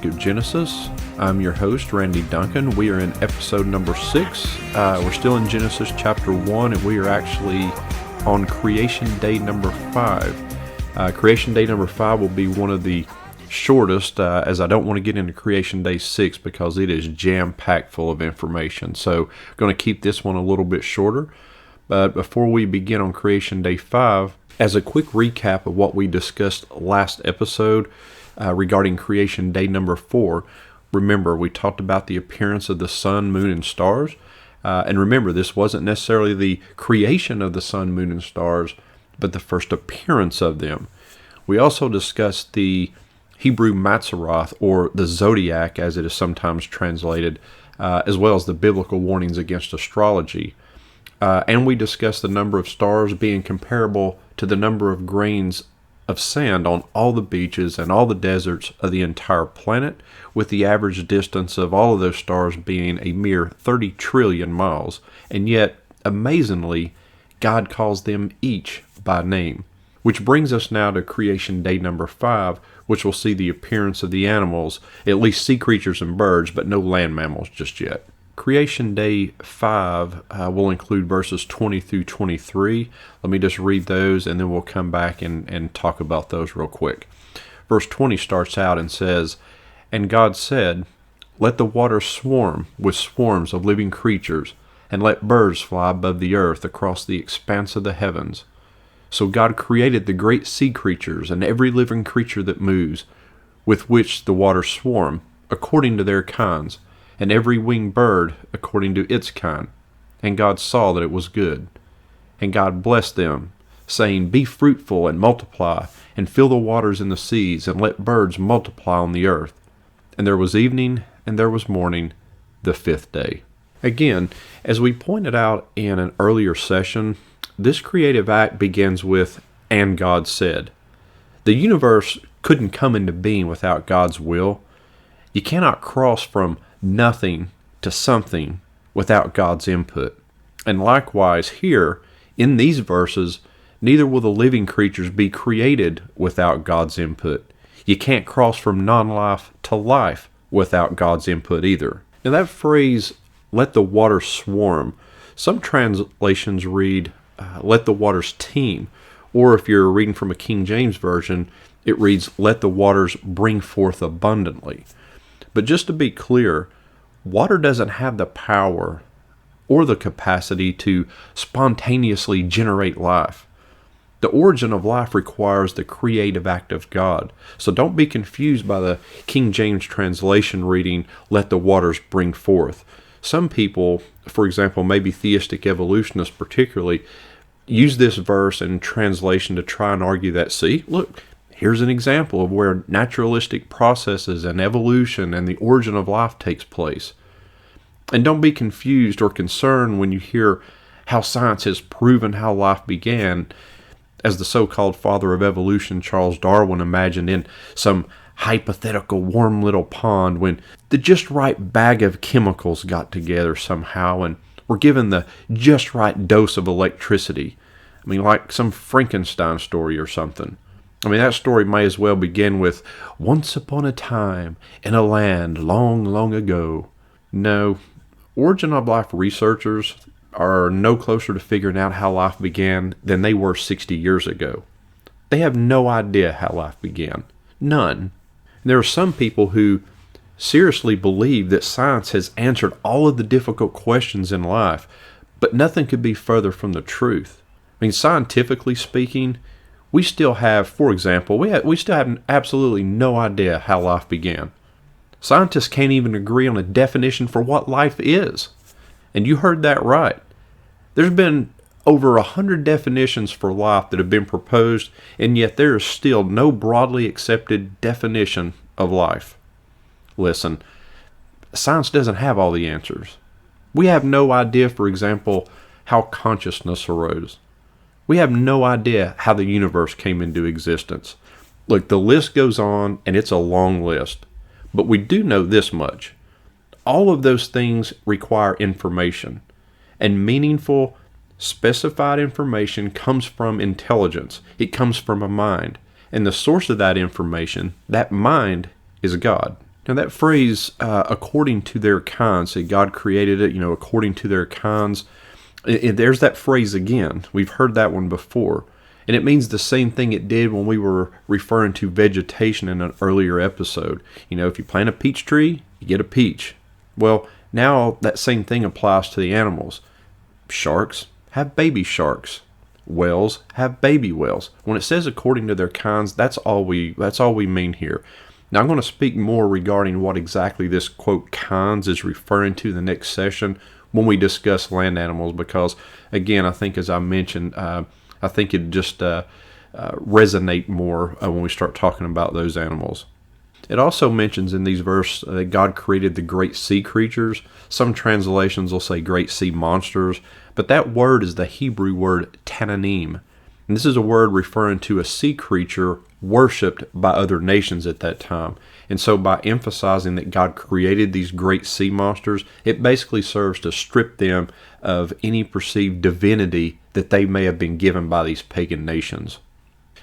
book of Genesis. I'm your host, Randy Duncan. We are in episode number 6. We're still in Genesis chapter 1, and we are actually on creation day number 5. Creation day number 5 will be one of the shortest, as I don't want to get into creation day 6 because it is jam-packed full of information. So I'm going to keep this one a little bit shorter. But before we begin on creation day 5, as a quick recap of what we discussed last episode regarding creation day number 4, remember we talked about the appearance of the sun, moon, and stars. And remember, this wasn't necessarily the creation of the sun, moon, and stars, but the first appearance of them. We also discussed the Hebrew Mazzaroth, or the zodiac as it is sometimes translated, as well as the biblical warnings against astrology. And we discussed the number of stars being comparable to the number of grains of sand on all the beaches and all the deserts of the entire planet, with the average distance of all of those stars being a mere 30 trillion miles. And yet, amazingly, God calls them each by name. Which brings us now to creation day number 5, which will see the appearance of the animals, at least sea creatures and birds, but no land mammals just yet. Creation day 5 will include verses 20 through 23. Let me just read those and then we'll come back and talk about those real quick. Verse 20 starts out and says, "And God said, Let the waters swarm with swarms of living creatures, and let birds fly above the earth across the expanse of the heavens. So God created the great sea creatures and every living creature that moves, with which the waters swarm, according to their kinds, and every winged bird according to its kind. And God saw that it was good. And God blessed them, saying, Be fruitful and multiply, and fill the waters in the seas, and let birds multiply on the earth. And there was evening, and there was morning, the 5th day." Again, as we pointed out in an earlier session, this creative act begins with, "And God said." The universe couldn't come into being without God's will. You cannot cross from nothing to something without God's input. And likewise here, in these verses, neither will the living creatures be created without God's input. You can't cross from non-life to life without God's input either. Now that phrase, "let the waters swarm," some translations read, "let the waters teem," or if you're reading from a King James version, it reads, "let the waters bring forth abundantly." But just to be clear, water doesn't have the power or the capacity to spontaneously generate life. The origin of life requires the creative act of God. So don't be confused by the King James translation reading, "let the waters bring forth." Some people, for example, maybe theistic evolutionists particularly, use this verse and translation to try and argue that, see, look, here's an example of where naturalistic processes and evolution and the origin of life takes place. And don't be confused or concerned when you hear how science has proven how life began, as the so-called father of evolution, Charles Darwin, imagined in some hypothetical warm little pond when the just right bag of chemicals got together somehow and were given the just right dose of electricity. I mean, like some Frankenstein story or something. I mean, that story may as well begin with, "Once upon a time, in a land long, long ago." No, origin of life researchers are no closer to figuring out how life began than they were 60 years ago. They have no idea how life began. None. And there are some people who seriously believe that science has answered all of the difficult questions in life, but nothing could be further from the truth. I mean, scientifically speaking, we still have, for example, we still have absolutely no idea how life began. Scientists can't even agree on a definition for what life is. And you heard that right. There's been over 100 definitions for life that have been proposed, and yet there is still no broadly accepted definition of life. Listen, science doesn't have all the answers. We have no idea, for example, how consciousness arose. We have no idea how the universe came into existence. Look, the list goes on, and it's a long list. But we do know this much. All of those things require information. And meaningful, specified information comes from intelligence. It comes from a mind. And the source of that information, that mind, is God. Now that phrase, according to their kinds, that God created it, according to their kinds, there's that phrase again. We've heard that one before. And it means the same thing it did when we were referring to vegetation in an earlier episode. If you plant a peach tree, you get a peach. Well, now that same thing applies to the animals. Sharks have baby sharks. Whales have baby whales. When it says according to their kinds, that's all we mean here. Now I'm going to speak more regarding what exactly this quote kinds is referring to the next session when we discuss land animals, because again, I think as I mentioned, I think it just resonate more when we start talking about those animals. It also mentions in these verses that God created the great sea creatures. Some translations will say great sea monsters, but that word is the Hebrew word tananim. And this is a word referring to a sea creature worshipped by other nations at that time. And so by emphasizing that God created these great sea monsters, it basically serves to strip them of any perceived divinity that they may have been given by these pagan nations.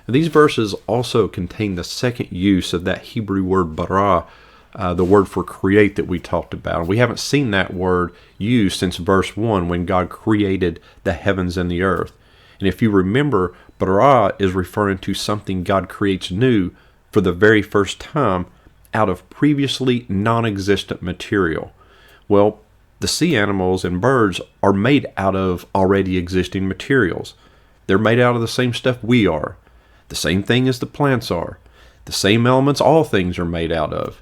These verses also contain the second use of that Hebrew word bara, the word for create that we talked about. We haven't seen that word used since verse 1 when God created the heavens and the earth. And if you remember, bara is referring to something God creates new for the very first time out of previously non-existent material. Well, the sea animals and birds are made out of already existing materials. They're made out of the same stuff we are. The same thing as the plants are. The same elements all things are made out of.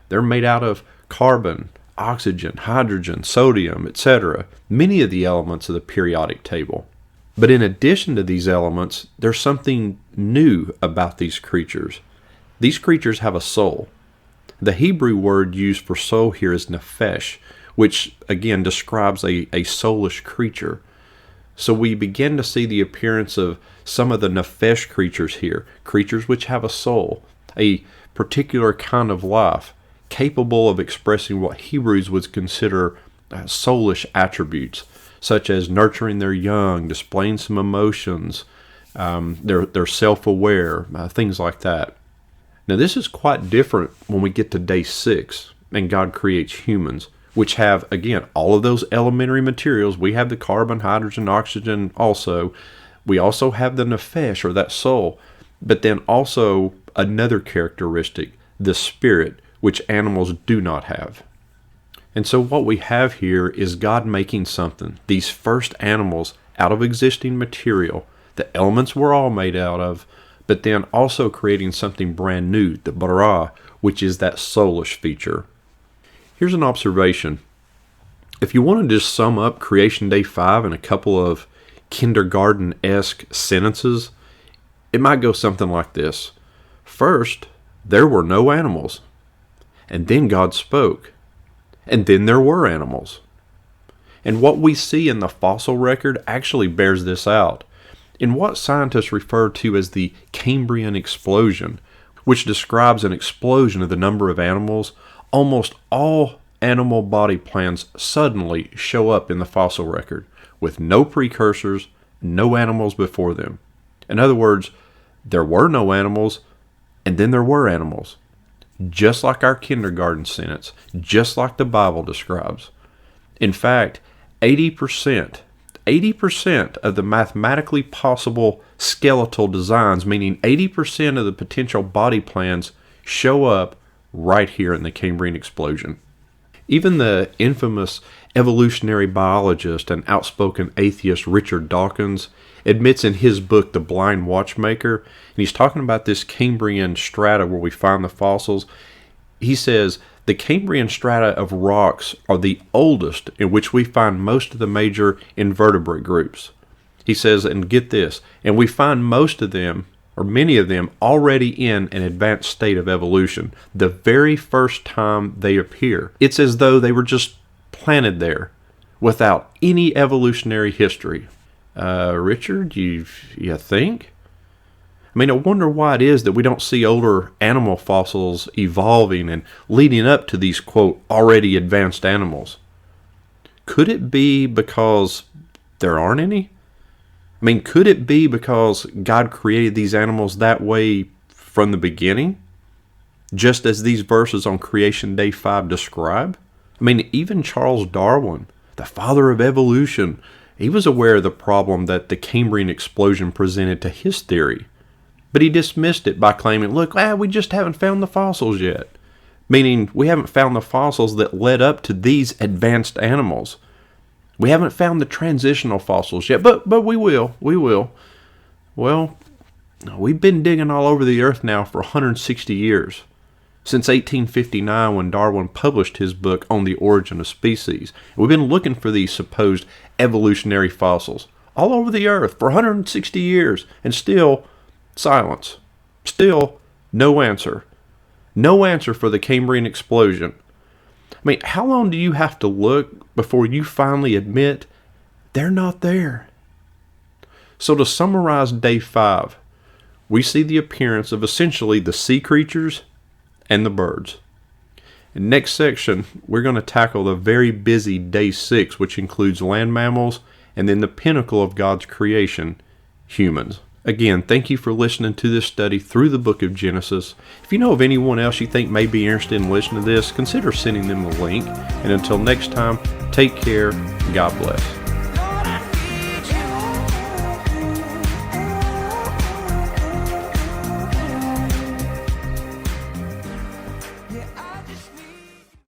They're made out of carbon, oxygen, hydrogen, sodium, etc. Many of the elements of the periodic table. But in addition to these elements, there's something new about these creatures. These creatures have a soul. The Hebrew word used for soul here is nephesh, which again describes a soulish creature. So we begin to see the appearance of some of the nephesh creatures here, creatures which have a soul, a particular kind of life, capable of expressing what Hebrews would consider soulish attributes, such as nurturing their young, displaying some emotions, they're self-aware, things like that. Now this is quite different when we get to day 6 and God creates humans, which have, again, all of those elementary materials. We have the carbon, hydrogen, oxygen also. We also have the nephesh, or that soul, but then also another characteristic, the spirit, which animals do not have. And so what we have here is God making something, these first animals, out of existing material. The elements were all made out of, but then also creating something brand new, the bara, which is that soulish feature. Here's an observation. If you want to just sum up Creation Day 5 in a couple of kindergarten-esque sentences, it might go something like this. First, there were no animals. And then God spoke. And then there were animals. And what we see in the fossil record actually bears this out. In what scientists refer to as the Cambrian explosion, which describes an explosion of the number of animals, almost all animal body plans suddenly show up in the fossil record with no precursors, no animals before them. In other words, there were no animals, and then there were animals. Just like our kindergarten sentence, just like the Bible describes. In fact, 80% of the mathematically possible skeletal designs, meaning 80% of the potential body plans, show up right here in the Cambrian explosion. Even the infamous evolutionary biologist and outspoken atheist Richard Dawkins admits in his book, The Blind Watchmaker, and he's talking about this Cambrian strata where we find the fossils. He says, the Cambrian strata of rocks are the oldest in which we find most of the major invertebrate groups. He says, and get this, and we find most of them, or many of them, already in an advanced state of evolution, the very first time they appear. It's as though they were just planted there without any evolutionary history. Richard, you think? I mean, I wonder why it is that we don't see older animal fossils evolving and leading up to these, quote, already advanced animals. Could it be because there aren't any? I mean, could it be because God created these animals that way from the beginning? just as these verses on Creation Day 5 describe? I mean, even Charles Darwin, the father of evolution, he was aware of the problem that the Cambrian explosion presented to his theory. But he dismissed it by claiming, look, we just haven't found the fossils yet. Meaning, we haven't found the fossils that led up to these advanced animals. We haven't found the transitional fossils yet, but we will. Well, we've been digging all over the earth now for 160 years. Since 1859, when Darwin published his book On the Origin of Species. We've been looking for these supposed evolutionary fossils all over the earth for 160 years, and still silence. Still no answer. No answer for the Cambrian explosion. I mean, how long do you have to look before you finally admit they're not there? So to summarize Day 5, we see the appearance of essentially the sea creatures and the birds. In next section, we're going to tackle the very busy Day 6, which includes land mammals, and then the pinnacle of God's creation, humans. Again, thank you for listening to this study through the book of Genesis. If you know of anyone else you think may be interested in listening to this, consider sending them the link. And until next time, take care. God bless.